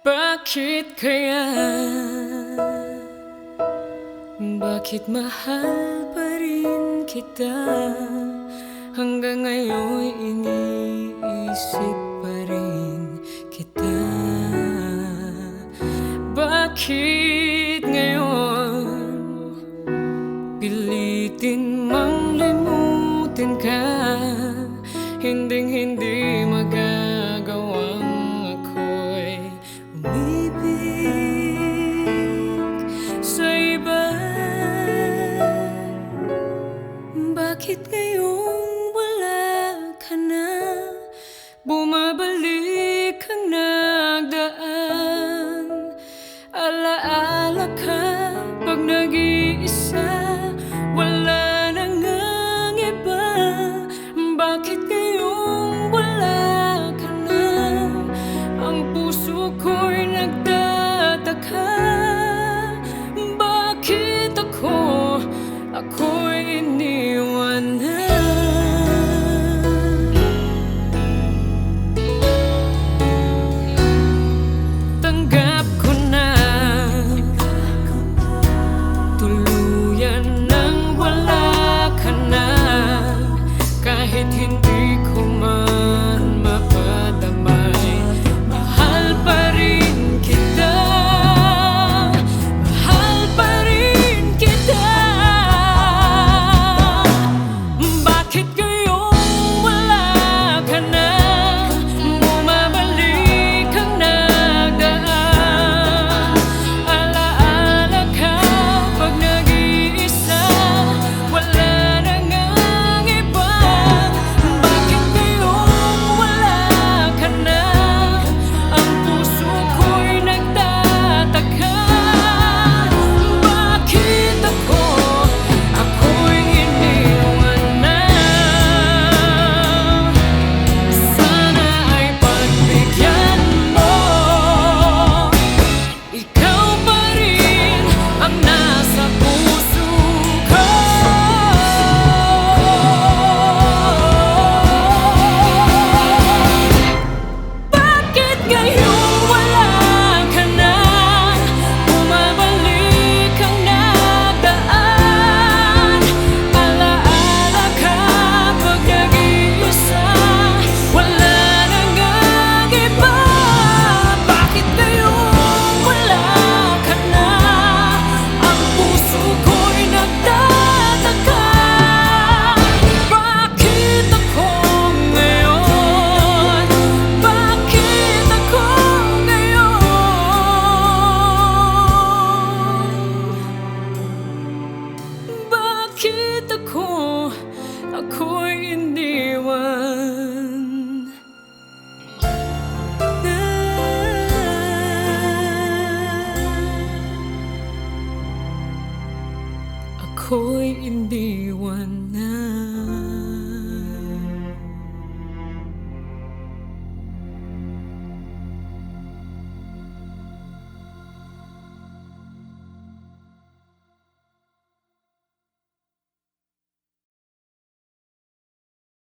Bakit kaya? Bakit mahal pa rin kita? Hanggang ngayon iniisip pa rin kita. Bakit ngayon pilitin mang limutin ka? Hinding-hindi magagawang ako'y umibig sa iba. Bakit ngayong wala ka na? Bumabalik ang nagdaan. Alaala ka pag nag-iisa, wala nang ang iba. Bakit ngayong wala ka na? Ang puso ko'y nagtataka. Bakit ako'y iniwan na? Tanggap ko na tuluyan nang wala ka na. Kahit hindi ko man mapadamay, mahal pa rin kita. Mahal pa rin kita. Bakit ngayong wala ka na? Bumabalik ang nagdaan. Alaala ka pag nag-iisa, wala nang ang iba. Bakit ngayong wala ka na? Ang puso ko'y nagtataka. Bakit ako'y iniwan na? Sana ay pagbigyan mo. Ikaw pa rin ang nasa puso ko. Bakit ngayong wala ka na? Bumabalik ang nagdaan. Alaala ka pag nag-iisa, wala nang ang iba. Bakit ngayong wala ka na? Ang puso ko'y nagtataka. Bakit ako ngayon? Bakit ako ngayon? Bakit ako'y iniwan na? Ako'y iniwan na.